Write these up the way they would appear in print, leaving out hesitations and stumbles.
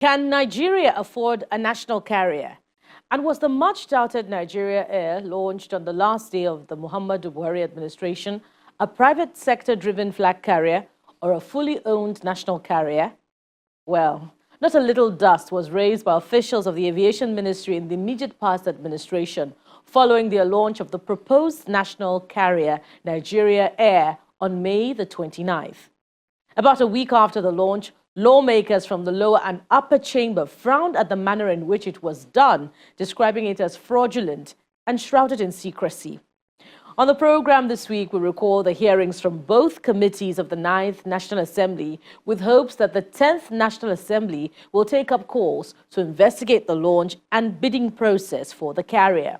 Can Nigeria afford a national carrier? And was the much-touted Nigeria Air, launched on the last day of the Muhammadu Buhari administration, a private sector-driven flag carrier or a fully owned national carrier? Well, not a little dust was raised by officials of the Aviation Ministry in the immediate past administration following their launch of the proposed national carrier, Nigeria Air, on May the 29th. About a week after the launch, lawmakers from the lower and upper chamber frowned at the manner in which it was done, describing it as fraudulent and shrouded in secrecy. On the program this week, we recall the hearings from both committees of the 9th National Assembly, with hopes that the 10th National Assembly will take up calls to investigate the launch and bidding process for the carrier.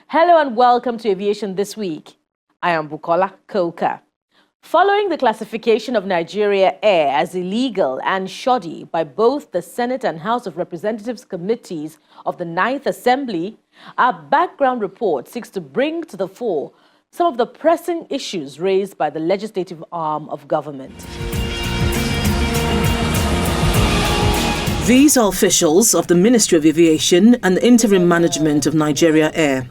Hello and welcome to Aviation This Week. I am Bukola Koka. Following the classification of Nigeria Air as illegal and shoddy by both the Senate and House of Representatives committees of the 9th Assembly, our background report seeks to bring to the fore some of the pressing issues raised by the legislative arm of government. These are officials of the Ministry of Aviation and the interim management of Nigeria Air.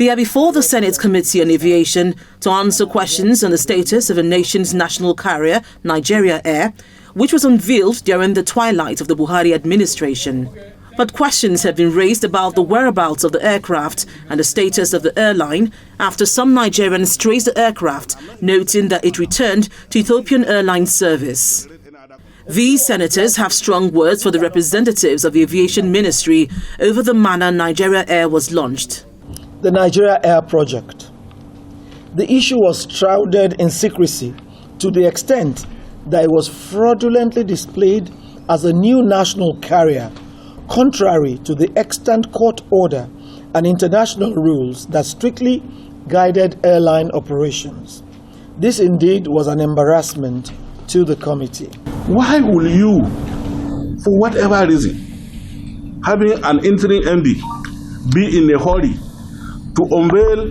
They are before the Senate Committee on Aviation to answer questions on the status of the nation's national carrier, Nigeria Air, which was unveiled during the twilight of the Buhari administration. But questions have been raised about the whereabouts of the aircraft and the status of the airline after some Nigerians traced the aircraft, noting that it returned to Ethiopian Airlines service. These senators have strong words for the representatives of the Aviation Ministry over the manner Nigeria Air was launched. The Nigeria Air project. The issue was shrouded in secrecy to the extent that it was fraudulently displayed as a new national carrier, contrary to the extant court order and international rules that strictly guided airline operations. This indeed was an embarrassment to the committee. Why will you, for whatever reason, having an interim MD, be in a hurry to unveil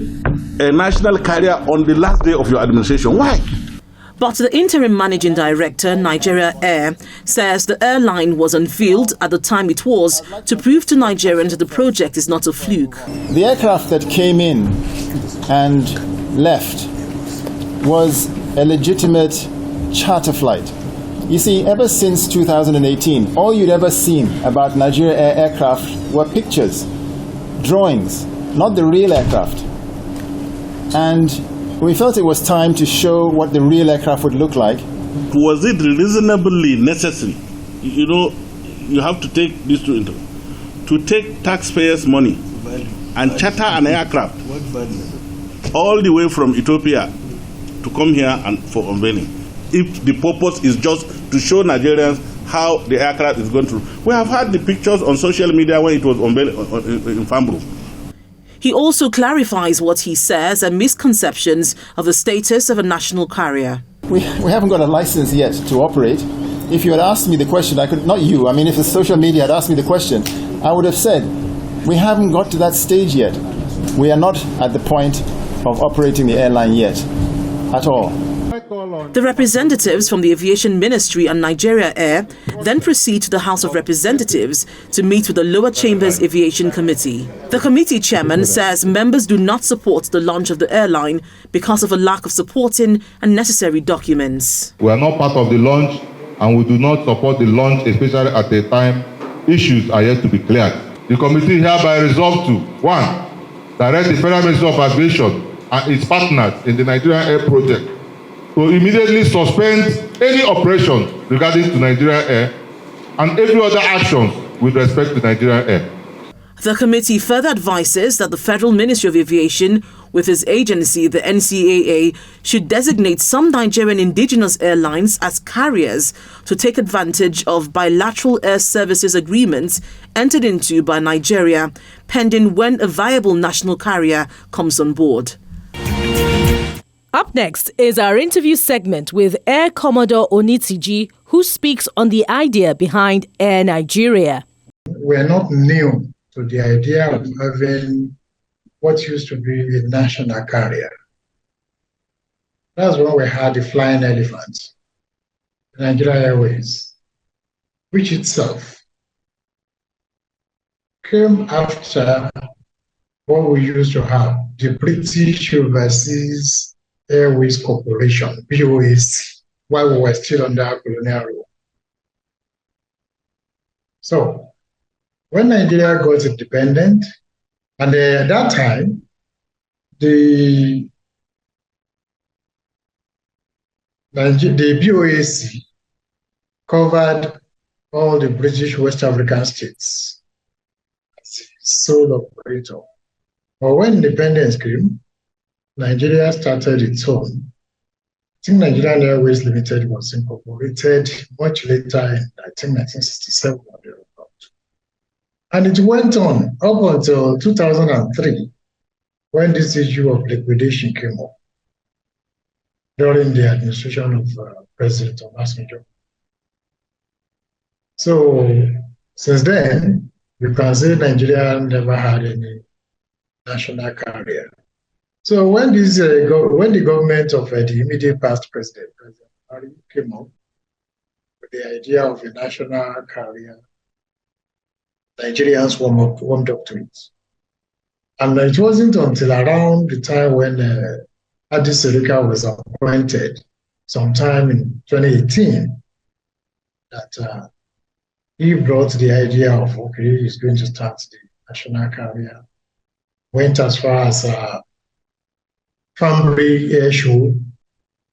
a national carrier on the last day of your administration? Why? But the interim managing director, Nigeria Air, says the airline was unveiled at the time it was to prove to Nigerians that the project is not a fluke. The aircraft that came in and left was a legitimate charter flight. You see, ever since 2018, all you'd ever seen about Nigeria Air aircraft were pictures, drawings, not the real aircraft. And we felt it was time to show what the real aircraft would look like. Was it reasonably necessary? You know, you have to take this to take taxpayers' money and charter an aircraft all the way from Ethiopia to come here and for unveiling, if the purpose is just to show Nigerians how the aircraft is going to. We have had the pictures on social media when it was unveiled in Fambro. He also clarifies what he says are misconceptions of the status of a national carrier. We haven't got a license yet to operate. If you had asked me the question, I could, not you, I mean if the social media had asked me the question, I would have said, we haven't got to that stage yet. We are not at the point of operating the airline yet, at all. The representatives from the Aviation Ministry and Nigeria Air then proceed to the House of Representatives to meet with the lower chamber's Aviation Committee. The committee chairman says members do not support the launch of the airline because of a lack of supporting and necessary documents. We are not part of the launch and we do not support the launch, especially at a time issues are yet to be cleared. The committee hereby resolved to 1. Direct the Federal Ministry of Aviation and its partners in the Nigeria Air project to immediately suspend any operation regarding to Nigeria Air and every other action with respect to Nigeria Air. The committee further advises that the Federal Ministry of Aviation, with its agency, the NCAA, should designate some Nigerian indigenous airlines as carriers to take advantage of bilateral air services agreements entered into by Nigeria, pending when a viable national carrier comes on board. Up next is our interview segment with Air Commodore Onitsiji, who speaks on the idea behind Air Nigeria. We are not new to the idea of having what used to be a national carrier. That's when we had the Flying Elephant, Nigeria Airways, which itself came after what we used to have, the British Overseas Airways Corporation, BOAC, while we were still under colonial rule. So when Nigeria got independent, and at that time, the BOAC covered all the British West African states as sole operator. But when independence came, Nigeria started its own. I think Nigerian Airways Limited was incorporated much later in, I think, 1967 or thereabout. And it went on up until 2003, when this issue of liquidation came up during the administration of President Obasanjo. So since then, you can say Nigeria never had any national carrier. So when this when the government of the immediate past President Buhari came up with the idea of a national carrier, Nigerians warmed up to it. And it wasn't until around the time when Addis Serika was appointed, sometime in 2018, that he brought the idea of, okay, he's going to start the national carrier. Went as far as Family Air Show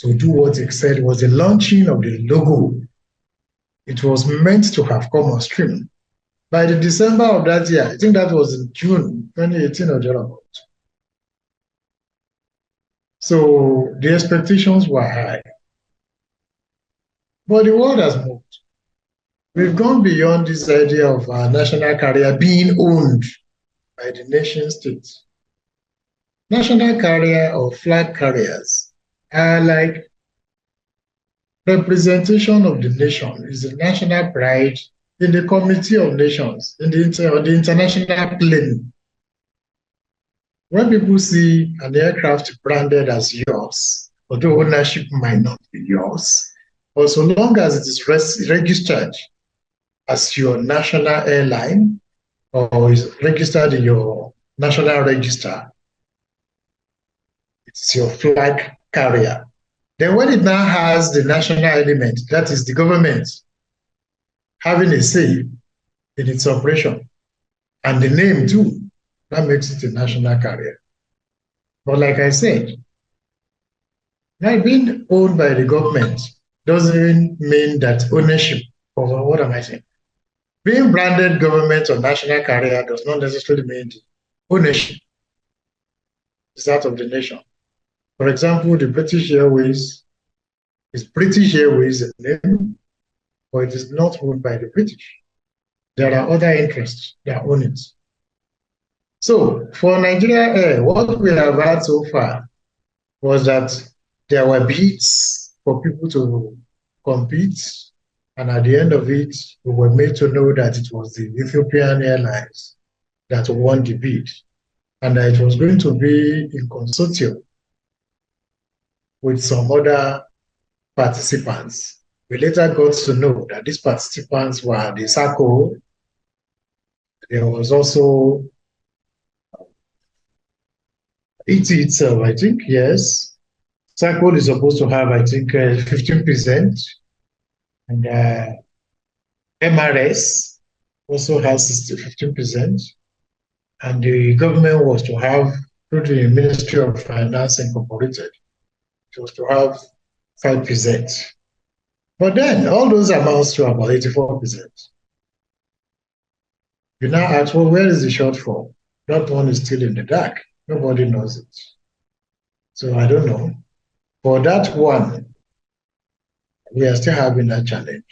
to do what he said was the launching of the logo. It was meant to have come on stream by the December of that year. I think that was in June 2018 or thereabout. So the expectations were high. But the world has moved. We've gone beyond this idea of a national carrier being owned by the nation states. National carrier or flag carriers are like representation of the nation, is a national pride in the Committee of Nations, in the international plane. When people see an aircraft branded as yours, although ownership might not be yours, but so long as it is registered as your national airline or is registered in your national register, it's your flag carrier. Then when it now has the national element, that is the government having a say in its operation, and the name too, that makes it a national carrier. But like I said, now being owned by the government doesn't mean that ownership, or what am I saying? Being branded government or national carrier does not necessarily mean ownership is that of the nation. For example, the British Airways is British Airways in name, but it is not owned by the British. There are other interests that own it. So for Nigeria Air, what we have had so far was that there were bids for people to compete, and at the end of it, we were made to know that it was the Ethiopian Airlines that won the bid, and that it was going to be in consortium with some other participants. We later got to know that these participants were the SACO. There was also ET itself, I think, yes. SACO is supposed to have, I think, 15%. And MRS also has 15%. And the government was to have, through the Ministry of Finance Incorporated, it was to have 5%. But then all those amounts to about 84%. You now ask, well, where is the shortfall? That one is still in the dark. Nobody knows it. So I don't know. For that one, we are still having that challenge.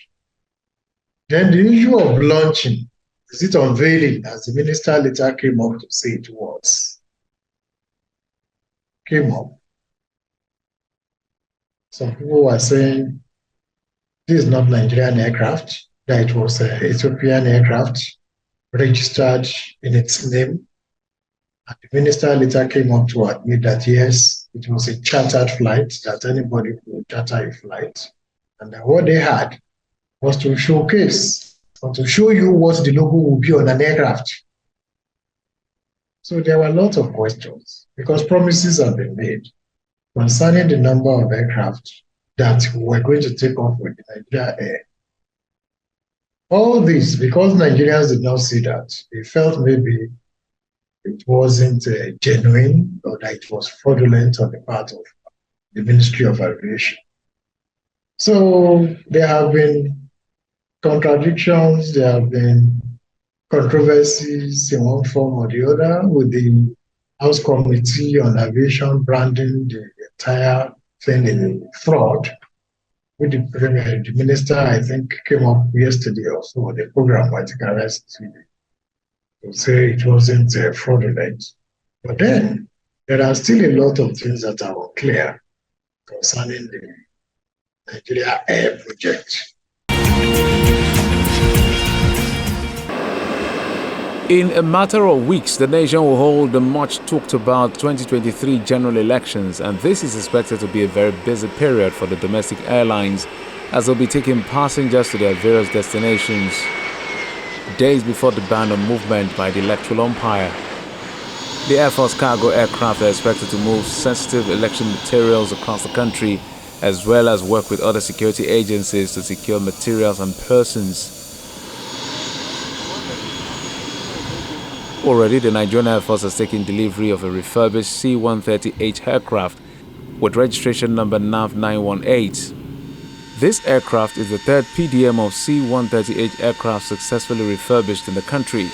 Then the issue of launching, is it unveiling, as the minister later came up to say it was? Came up. Some people were saying this is not Nigerian aircraft, that it was an Ethiopian aircraft registered in its name. And the minister later came up to admit that yes, it was a chartered flight, that anybody could charter a flight. And that what they had was to showcase or to show you what the logo will be on an aircraft. So there were a lot of questions because promises have been made concerning the number of aircraft that were going to take off with Nigeria Air. All this because Nigerians did not see that. They felt maybe it wasn't genuine or that it was fraudulent on the part of the Ministry of Aviation. So there have been contradictions, there have been controversies in one form or the other, with the House Committee on Aviation branding the entire thing in fraud, with the minister, I think, came up yesterday or so, the program by the arrest to say it wasn't fraudulent. But then there are still a lot of things that are unclear concerning the Nigeria Air project. In a matter of weeks, the nation will hold the much talked about 2023 general elections, and this is expected to be a very busy period for the domestic airlines as they'll be taking passengers to their various destinations days before the ban on movement by the electoral umpire. The Air Force cargo aircraft are expected to move sensitive election materials across the country, as well as work with other security agencies to secure materials and persons. Already, the Nigerian Air Force has taken delivery of a refurbished C-130H aircraft with registration number NAV 918. This aircraft is the third PDM of C-130H aircraft successfully refurbished in the country.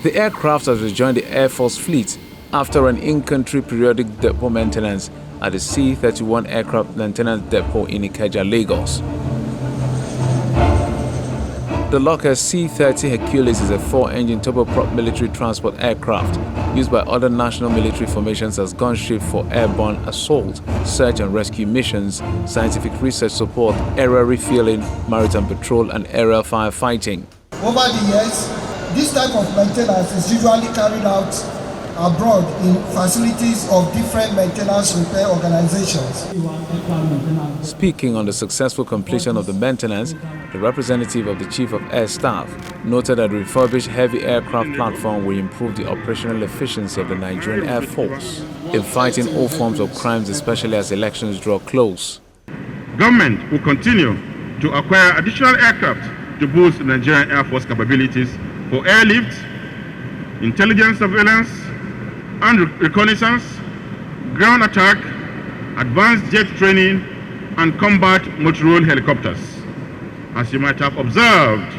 The aircraft has rejoined the Air Force fleet after an in-country periodic depot maintenance at the C-31 Aircraft Maintenance Depot in Ikeja, Lagos. The Lockheed C-30 Hercules is a 4-engine turboprop military transport aircraft used by other national military formations as gunship for airborne assault, search and rescue missions, scientific research support, aerial refueling, maritime patrol, and aerial firefighting. Over the years, this type of maintenance is usually carried out abroad in facilities of different maintenance repair organizations. Speaking on the successful completion of the maintenance, the representative of the Chief of Air Staff noted that the refurbished heavy aircraft platform will improve the operational efficiency of the Nigerian Air Force in fighting all forms of crimes, especially as elections draw close. Government will continue to acquire additional aircraft to boost the Nigerian Air Force capabilities for airlift, intelligence surveillance, and reconnaissance, ground attack, advanced jet training, and combat multi-role helicopters. As you might have observed,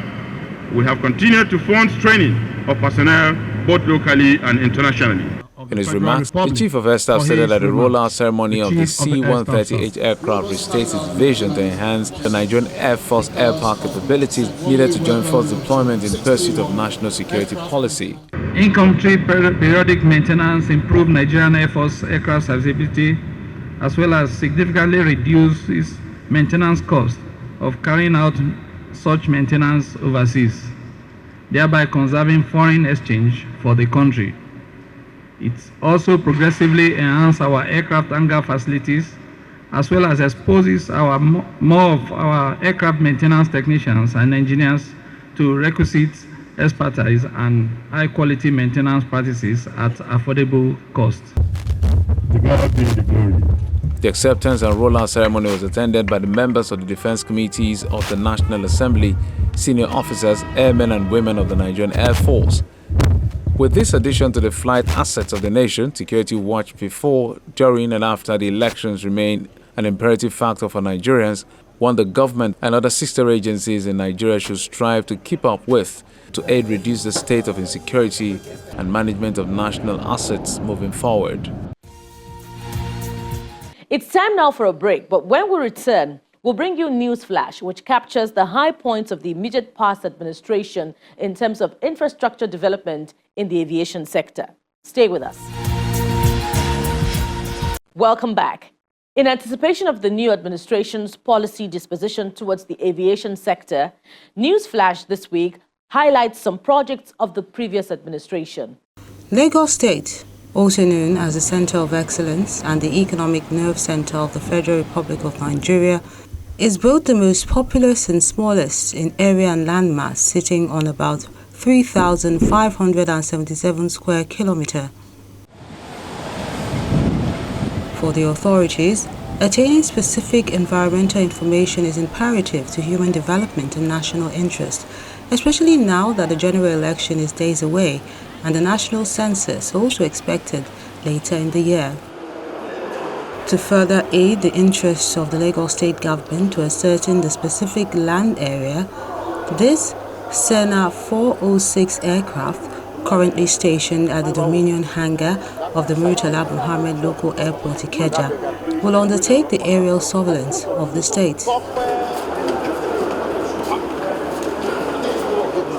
we have continued to fund training of personnel both locally and internationally. In his remarks, the Chief of Air Staff stated that the rollout ceremony of the C-130H aircraft restates its vision to enhance the Nigerian Air Force air power capabilities needed to join force deployment in pursuit of national security policy. In-country periodic maintenance improves Nigerian Air Force aircraft serviceability, as well as significantly reduces maintenance costs of carrying out such maintenance overseas, thereby conserving foreign exchange for the country. It also progressively enhances our aircraft hangar facilities, as well as exposes more of our aircraft maintenance technicians and engineers to requisite expertise and high-quality maintenance practices at affordable cost. The acceptance and rollout ceremony was attended by the members of the defense committees of the National Assembly, senior officers, airmen and women of the Nigerian Air Force. With this addition to the flight assets of the nation, security watch before, during and after the elections remain an imperative factor for Nigerians, one the government and other sister agencies in Nigeria should strive to keep up with to aid reduce the state of insecurity and management of national assets moving forward. It's time now for a break, but when we return, we'll bring you News Flash, which captures the high points of the immediate past administration in terms of infrastructure development in the aviation sector. Stay with us. Welcome back. In anticipation of the new administration's policy disposition towards the aviation sector, News Flash this week highlights some projects of the previous administration. Lagos State, also known as the Center of Excellence and the Economic Nerve Center of the Federal Republic of Nigeria, is both the most populous and smallest in area and landmass, sitting on about 3,577 square kilometers. For the authorities, attaining specific environmental information is imperative to human development and national interest, especially now that the general election is days away and the national census also expected later in the year. To further aid the interests of the Lagos State government to ascertain the specific land area, this Sena 406 aircraft, currently stationed at the Dominion hangar of the Murtala Mohammed Local Airport Ikeja, will undertake the aerial surveillance of the state.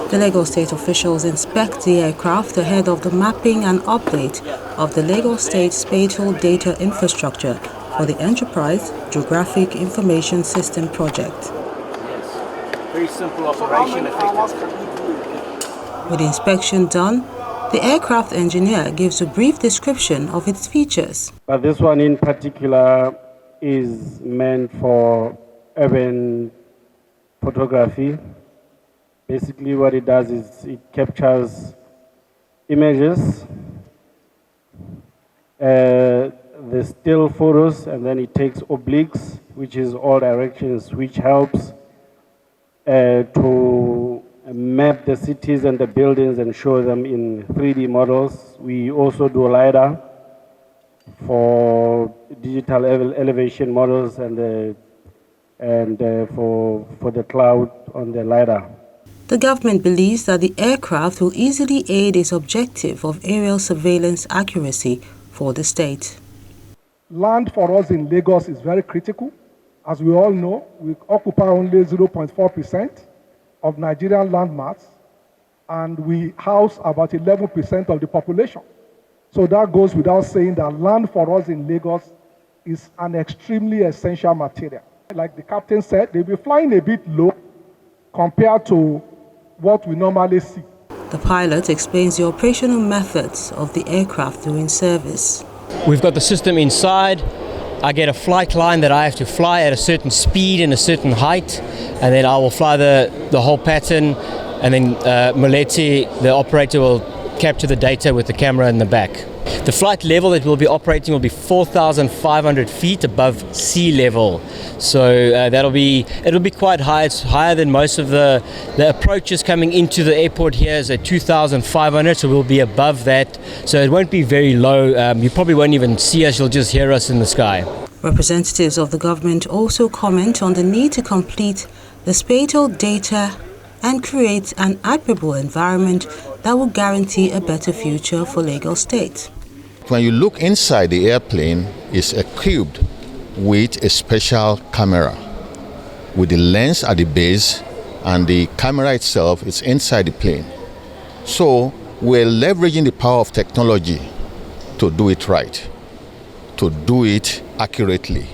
The Lagos State officials inspect the aircraft ahead of the mapping and update of the Lagos State spatial data infrastructure for the Enterprise Geographic Information System project. Very simple operation, effective. With the inspection done, the aircraft engineer gives a brief description of its features. But this one in particular is meant for urban photography. Basically what it does is it captures images, the still photos, and then it takes obliques, which is all directions, which helps to map the cities and the buildings and show them in 3D models. We also do LiDAR for digital elevation models and for the cloud on the LiDAR. The government believes that the aircraft will easily aid its objective of aerial surveillance accuracy for the state. Land for us in Lagos is very critical. As we all know, we occupy only 0.4% of Nigerian landmass, and we house about 11% of the population. So that goes without saying that land for us in Lagos is an extremely essential material. Like the captain said, they'll be flying a bit low compared to what we normally see. The pilot explains the operational methods of the aircraft during service. We've got the system inside. I get a flight line that I have to fly at a certain speed and a certain height, and then I will fly the whole pattern, and then Moleti, the operator, will capture the data with the camera in the back. The flight level that we'll be operating will be 4,500 feet above sea level. So it'll be quite high. It's higher than most of the approaches coming into the airport here is at 2,500, so we'll be above that. So it won't be very low. You probably won't even see us, you'll just hear us in the sky. Representatives of the government also comment on the need to complete the spatial data and create an admirable environment that will guarantee a better future for Lagos State. When you look inside, the airplane is equipped with a special camera with the lens at the base, and the camera itself is inside the plane. So we're leveraging the power of technology to do it right, to do it accurately,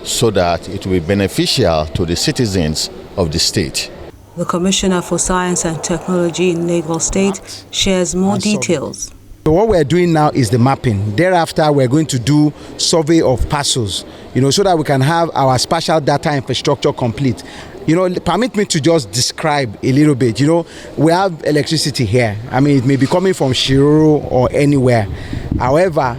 so that it will be beneficial to the citizens of the state. The Commissioner for Science and Technology in Lagos State shares more details. So what we're doing now is the mapping. Thereafter, we're going to do survey of parcels, so that we can have our spatial data infrastructure complete. Permit me to just describe a little bit. We have electricity here. It may be coming from Shiroro or anywhere. However,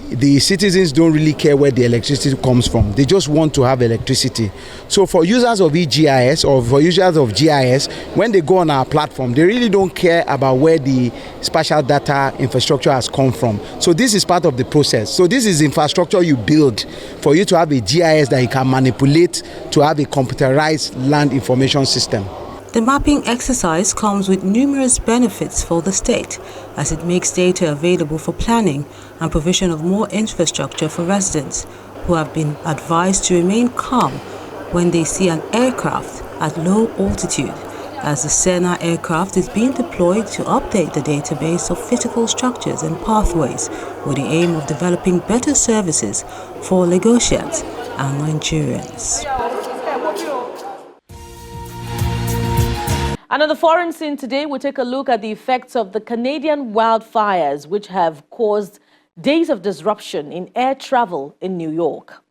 the citizens don't really care where the electricity comes from. They just want to have electricity. So for users of EGIS or for users of GIS, when they go on our platform, they really don't care about where the spatial data infrastructure has come from. So this is part of the process. So this is infrastructure you build for you to have a GIS that you can manipulate to have a computerized land information system. The mapping exercise comes with numerous benefits for the state, as it makes data available for planning and provision of more infrastructure for residents, who have been advised to remain calm when they see an aircraft at low altitude, as the Sena aircraft is being deployed to update the database of physical structures and pathways, with the aim of developing better services for Lagosians and Nigerians. And on the foreign scene today, we'll take a look at the effects of the Canadian wildfires, which have caused days of disruption in air travel in New York.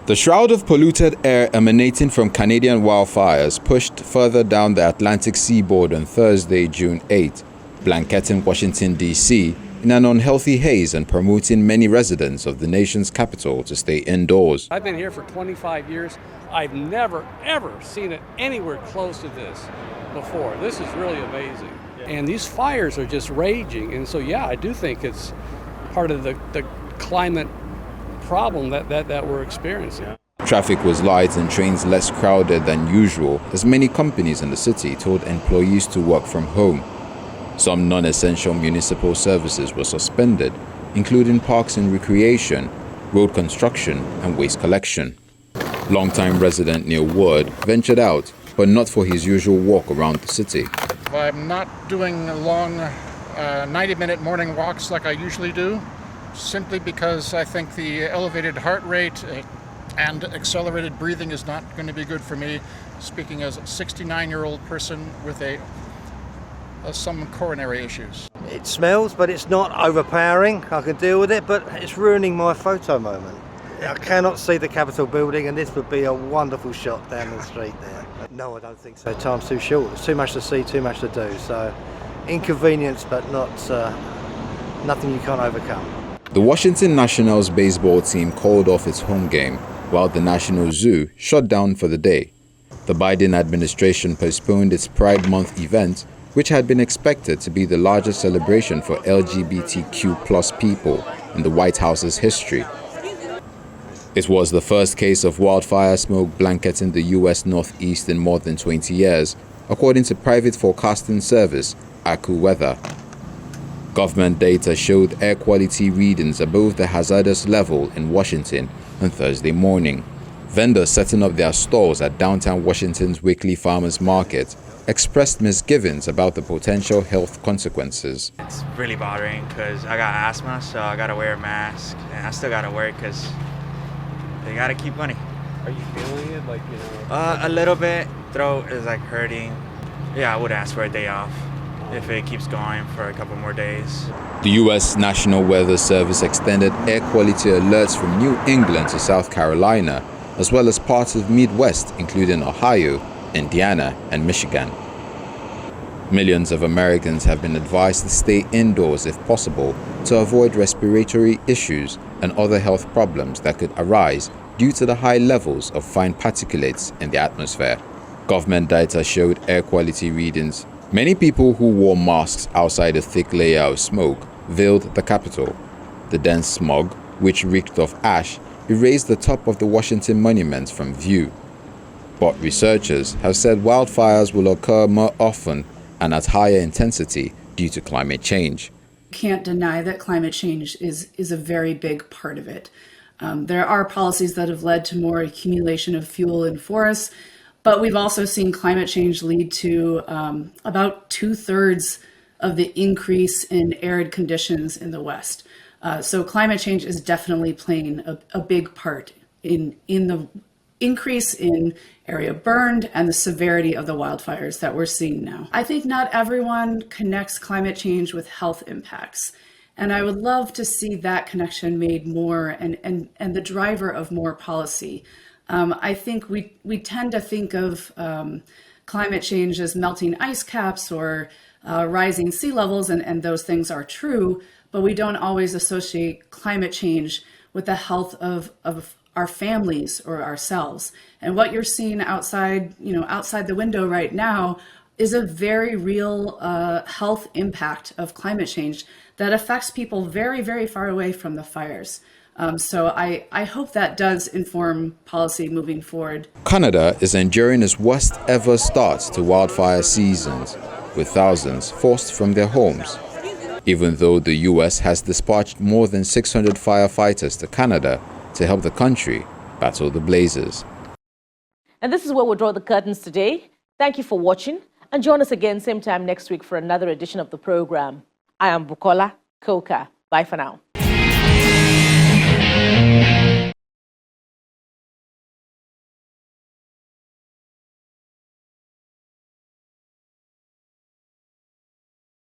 The shroud of polluted air emanating from Canadian wildfires pushed further down the Atlantic seaboard on Thursday, June 8, blanketing Washington, D.C. in an unhealthy haze and promoting many residents of the nation's capital to stay indoors. I've been here for 25 years. I've never, ever seen it anywhere close to this before. This is really amazing. And these fires are just raging. And so, yeah, I do think it's part of the climate problem that we're experiencing. Traffic was light and trains less crowded than usual, as many companies in the city told employees to work from home. Some non-essential municipal services were suspended, including parks and recreation, road construction, and waste collection. Longtime resident Neil Wood ventured out, but not for his usual walk around the city. I'm not doing long 90-minute morning walks like I usually do, simply because I think the elevated heart rate and accelerated breathing is not going to be good for me, speaking as a 69-year-old person with some coronary issues. It smells, but it's not overpowering. I can deal with it, but it's ruining my photo moment. I cannot see the Capitol building, and this would be a wonderful shot down the street there. No, I don't think so. Time's too short. There's too much to see, too much to do. So, inconvenience, but not nothing you can't overcome. The Washington Nationals baseball team called off its home game, while the National Zoo shut down for the day. The Biden administration postponed its Pride Month event, which had been expected to be the largest celebration for LGBTQ+ people in the White House's history. It was the first case of wildfire smoke blanketing the U.S. Northeast in more than 20 years, according to private forecasting service AccuWeather. Government data showed air quality readings above the hazardous level in Washington on Thursday morning. Vendors setting up their stalls at downtown Washington's weekly farmers market expressed misgivings about the potential health consequences. It's really bothering because I got asthma, so I gotta wear a mask, and I still gotta work because they gotta keep money. Are you feeling it, like, you know? A little bit. Throat is like hurting. Yeah, I would ask for a day off if it keeps going for a couple more days. The U.S. National Weather Service extended air quality alerts from New England to South Carolina, as well as parts of Midwest, including Ohio, Indiana, and Michigan. Millions of Americans have been advised to stay indoors if possible to avoid respiratory issues and other health problems that could arise due to the high levels of fine particulates in the atmosphere. Government data showed air quality readings. Many people who wore masks outside a thick layer of smoke veiled the Capitol. The dense smog, which reeked of ash, erased the top of the Washington Monument from view. But researchers have said wildfires will occur more often and at higher intensity due to climate change. Can't deny that climate change is a very big part of it. There are policies that have led to more accumulation of fuel in forests, but we've also seen climate change lead to about 2/3 of the increase in arid conditions in the West. So climate change is definitely playing a big part in the increase in area burned and the severity of the wildfires that we're seeing now. I think not everyone connects climate change with health impacts. And I would love to see that connection made more and the driver of more policy. I think we tend to think of climate change as melting ice caps or rising sea levels, and those things are true, but we don't always associate climate change with the health of our families or ourselves. And what you're seeing outside the window right now is a very real health impact of climate change that affects people very, very far away from the fires. So I hope that does inform policy moving forward. Canada is enduring its worst ever start to wildfire seasons, with thousands forced from their homes. Even though the U.S. has dispatched more than 600 firefighters to Canada to help the country battle the blazes. And this is where we'll draw the curtains today. Thank you for watching, and join us again same time next week for another edition of the program. I am Bukola Koka. Bye for now.